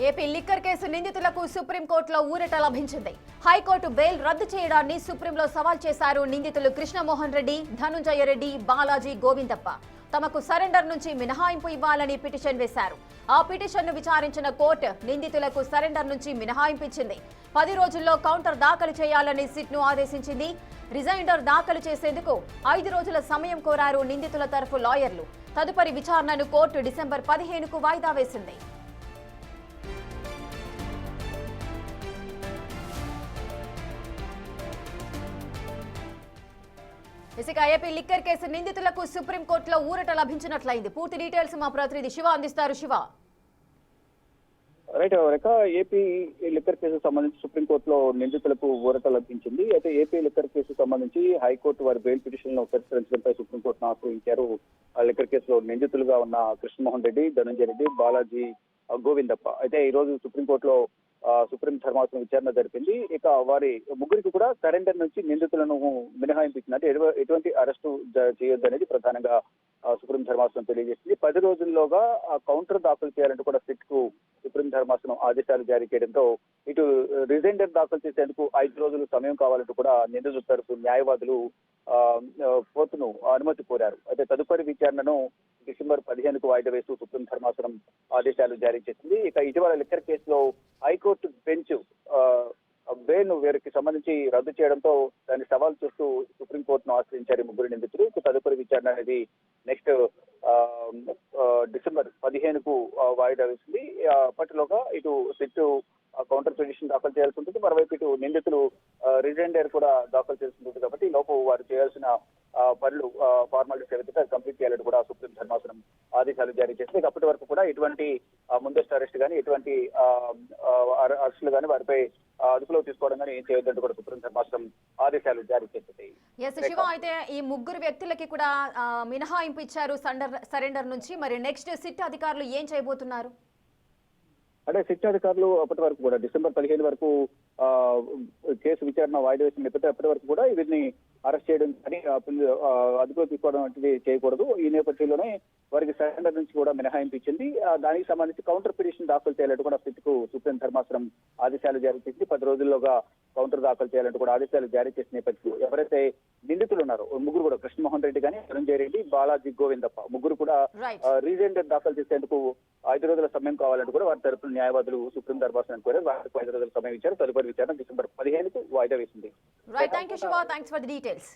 AP liquor case నిందితులకు సుప్రీంకోర్టులో ఊరట లభించింది. హైకోర్టు బెయిల్ రద్దు చేయడాన్ని సుప్రీంలో సవాల్ చేశారు నిందితులు కృష్ణమోహన్ రెడ్డి, ధనుంజయ రెడ్డి, బాలాజీ, గోవిందప్ప. తమకు సరెండర్ నుంచి మినహాయింపు ఇవ్వాలని పిటిషన్ వేశారు. ఆ పిటిషన్ను విచారించిన కోర్టు నిందితులకు సరెండర్ నుంచి మినహాయింపు ఇచ్చింది. 10 రోజుల్లో కౌంటర్ దాఖలు చేయాలని సిట్ను ఆదేశించింది. రిజైండర్ దాఖలు చేసేందుకు 5 రోజుల సమయం కోరారు నిందితుల తరఫు లాయర్లు. తదుపరి విచారణను కోర్టు డిసెంబర్ 15కు వాయిదా వేసింది. ఇసుక ఏపీ లిక్కర్ కేసు నిందితులకు సుప్రీంకోర్టులో ఊరట లభించినట్లయింది. పూర్తి డీటెయిల్స్ మా ప్రతినిధి శివ అందిస్తారు. శివ, రైట్ రేఖ, ఏపీ లిక్కర్ కేసు సంబంధించి సుప్రీంకోర్టులో నిందితులకు ఊరట లభించింది. అయితే ఏపీ లిక్కర్ కేసు సంబంధించి హైకోర్టు వారి బెయిల్ పిటిషన్ పరిష్కరించడంపై సుప్రీంకోర్టును ఆశ్రయించారు. ఆ లిక్కర్ కేసులో నిందితులుగా ఉన్న కృష్ణమోహన్ రెడ్డి, ధనంజయ రెడ్డి, బాలాజీ, గోవిందప్ప. అయితే ఈ రోజు సుప్రీంకోర్టులో సుప్రీం ధర్మాసనం విచారణ జరిపింది. ఇక వారి ముగ్గురికి కూడా సరెండర్ నుంచి నిందితులను మినహాయింపించినట్టు ఎటువంటి అరెస్టు చేయొద్దనేది ప్రధానంగా సుప్రీం ధర్మాసనం తెలియజేసింది. 10 రోజుల్లోగా కౌంటర్ దాఖలు చేయాలంటూ కూడా సిట్ కు సుప్రీం ధర్మాసనం ఆదేశాలు జారీ చేయడంతో ఇటు రిజైండర్ దాఖలు చేసేందుకు 5 రోజులు సమయం కావాలంటూ కూడా నిందితుల తరపు న్యాయవాదులు కోర్టును అనుమతి కోరారు. అయితే తదుపరి విచారణను డిసెంబర్ 15కు వాయిదా వేస్తూ సుప్రీం ధర్మాసనం ఆదేశాలు జారీ చేసింది. ఇక ఇటీవల లిక్కర్ కేసులో హైకోర్టు బెంచ్ బెయిల్ ను వీరికి సంబంధించి రద్దు చేయడంతో దాన్ని సవాల్ చేస్తూ సుప్రీంకోర్టును ఆశ్రయించారు ముగ్గురు నిందితులు. తదుపరి విచారణ అనేది నెక్స్ట్ డిసెంబర్ 15కు వాయిదా వేసింది. అప్పటిలోగా ఇటు సిట్ కౌంటర్ పిటిషన్ దాఖలు చేయాల్సి ఉంటుంది. మరోవైపు ఇటు నిందితులు రిజైండర్ కూడా దాఖలు చేయాల్సి ఉంటుంది. కాబట్టి లోపు వారు చేయాల్సిన పనులు ఫార్మాలిటీస్ ఏవైతే కంప్లీట్ చేయాలని కూడా సుప్రీం ధర్మాసనం ఆదేశాలు జారీ చేసింది. అప్పటి వరకు కూడా ఎటువంటి ముందస్తు అరెస్ట్ కానీ ఎటువంటి అరెస్టులు కానీ వారిపై అదుపులో తీసుకోవడం కానీ ఏం చేయొద్దంటూ కూడా సుప్రీం ధర్మాసనం ఆదేశాలు జారీ చేసింది. శివ, అయితే ఈ ముగ్గురు వ్యక్తులకి కూడా మినహాయింపు ఇచ్చారు సరెండర్ నుంచి. మరి నెక్స్ట్ సిట్ అధికారులు ఏం చేయబోతున్నారు? అంటే సిట్ అధికారులు అప్పటి వరకు కూడా డిసెంబర్ 15 వరకు కేసు విచారణ వాయిదా వేసిన నేపథ్యంలో అప్పటి వరకు కూడా వీరిని అరెస్ట్ చేయడం కానీ అదుపులో తీసుకోవడం వంటిది చేయకూడదు. ఈ నేపథ్యంలోనే వారికి సరెండర్ నుంచి కూడా మినహాయింపు ఇచ్చింది. దానికి సంబంధించి కౌంటర్ పిటిషన్ దాఖలు చేయాలంటూ కూడా సిట్ కు సుప్రీం ధర్మాసనం ఆదేశాలు జారీ చేసింది. 10 రోజుల్లోగా కౌంటర్ దాఖలు చేయాలంటూ కూడా ఆదేశాలు జారీ చేసిన నేపథ్యంలో ఎవరైతే నిందితులు ఉన్నారో ముగ్గురు కూడా కృష్ణమోహన్ రెడ్డి కానీ, ధనంజయ రెడ్డి, బాలాజీ, గోవిందప్ప ముగ్గురు కూడా రీజైండర్ దాఖలు చేసేందుకు 5 రోజుల సమయం కావాలంటూ కూడా వారి తరపున న్యాయవాదులు సుప్రీం ధర్మాసనం కోరారు. వారికి 5 రోజుల సమయం ఇచ్చారు. తదుపరి విచారణ డిసెంబర్ 15కు వాయిదా వేసింది. Right, thank you Shiva, thanks for the details.